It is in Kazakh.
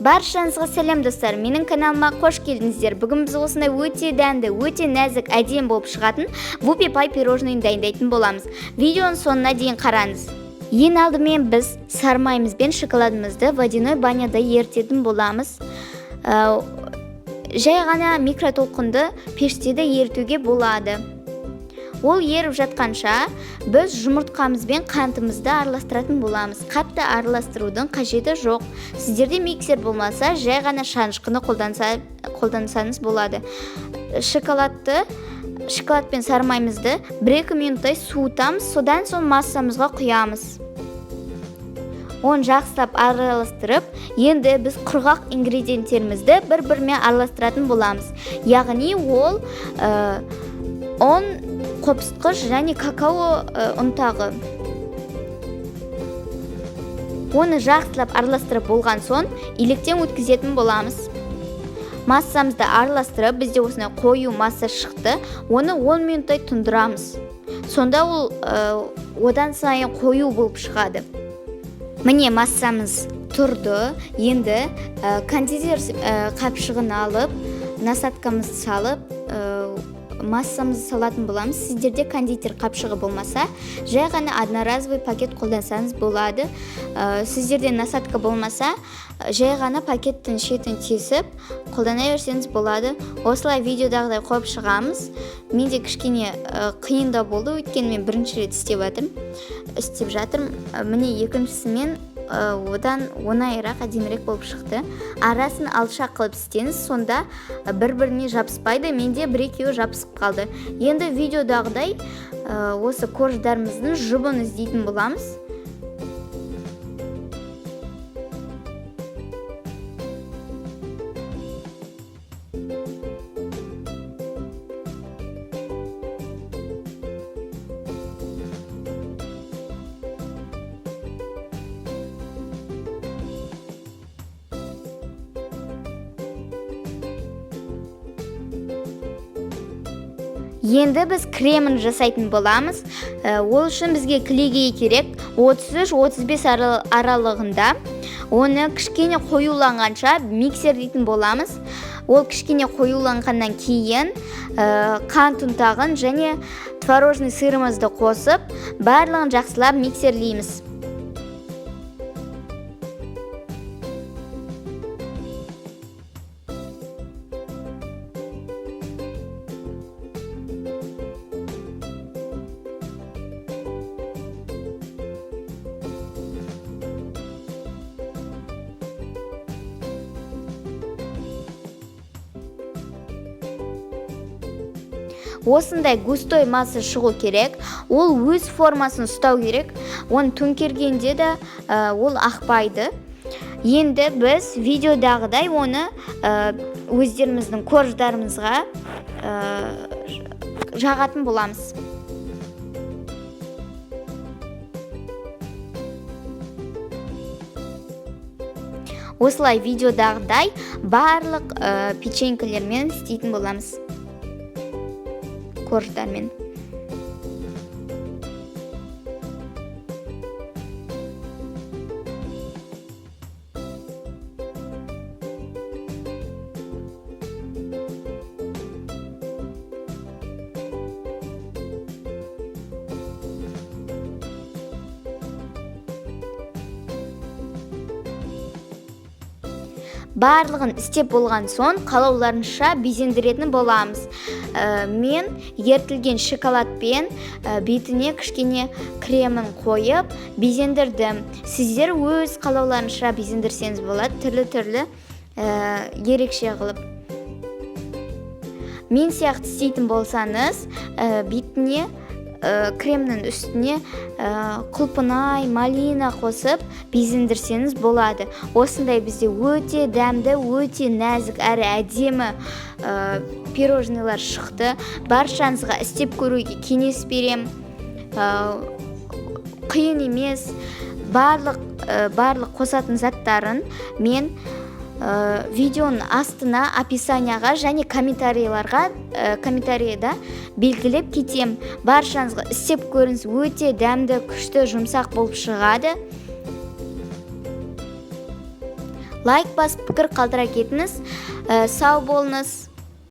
Баршаңызға сәлем достар, менің каналыма қош келдіңіздер. Бүгін біз осындай өте дәмді, өте нәзік, әдемі болып шығатын вупи пай пирожныйын дайындайтын боламыз. Видеоның соңына дейін қараңыз. Ең алдымен біз сармайымыз бен шоколадымызды водяной баняда ерітетін боламыз. Жай ғана микротолқынды пеште де ерітуге болады. Ол еріп жатқанша біз жұмыртқамыз бен қантымызды араластыратын боламыз. Қатты араластырудың қажеті жоқ. Сіздерде миксер болмаса, жай ғана шанышқыны қолдансаңыз болады. Шоколад пен сармайымызды 1-2 минуттай суытамыз, содан соң массамызға құямыз. Оны жақсылап араластырып, енді біз құрғақ ингредиенттерімізді бір-бірімен араластыратын боламыз. Яғни ол ұн, қопсытқыш және какао ұнтағы. Оны жақсылап араластырып болған соң електен өткізетін боламыз. Массамызды араластырып, бізде осындай қою масса шықты. Оны 10 минуттай тұндырамыз. Сонда ол одан сайын қою болып шығады. Міне массамыз тұрды. Енді кондитер қапшығын алып, насадкамызды салып, массамызды салатын боламыз. Сіздерде кондитер қапшығы болмаса, жай ғана одноразовый пакет қолдансаңыз болады. Сіздерде насадка болмаса, жай ғана пакеттің шетін тесіп қолдана берсеңіз болады. Осылай видеодағыдай қойып шығамыз. Менде кішкене қиында болды, өйткені мен бірінші рет істеп жатырмын. Міне екіншісімен одан оңайырақ, әдемірек болып шықты. Арасын алшақ қылып істеңіз, сонда бір-біріне жабыспайды. Менде 1-2 жабысып қалды. Енді видеодағыдай осы корждарымыздың жұбын іздейтін боламыз. Енді біз кремін жасайтын боламыз. Ол үшін бізге кілегей керек. 33-35 аралығында. Оны кішкене қоюланғанша миксер дейтін боламыз. Ол кішкене қоюланғаннан кейін қант ұнтағын және творожный сырымызды қосып, барлығын жақсылап миксерлейміз. Осындай густой масса шығу керек. Ол өз формасын ұстау керек. Оны төңкергенде де ол ақпайды. Енді біз видеодағыдай оны өздеріміздің корждарымызға жағатын боламыз. Осылай видеодағыдай барлық печенькалермен істейтін боламыз. Корждармен. Барлығын істеп болған соң қалауларынша безендіретін боламыз. Мен ертілген шоколадпен бетіне кішкене кремін қойып безендірдім. Сіздер өз қалауларынша безендірсеңіз болады, түрлі-түрлі ерекше қылып. Мен сияқты істейтін болсаңыз, бетіне кремнің үстіне құлпынай, малина қосып безендірсеңіз болады. Осындай бізде өте дәмді, өте нәзік әрі әдемі пирожныйлар шықты. Баршаңызға істеп көруге кеңес берем. Қиын емес. Барлық қосатын заттарын мен видеоның астына, описанияға және комментарийда белгілеп кетем. Баршаңызға істеп көріңіз, өте дәмді, күшті, жұмсақ болып шығады. лайк басып пікір қалдыра кетіңіз. Сау болыңыз.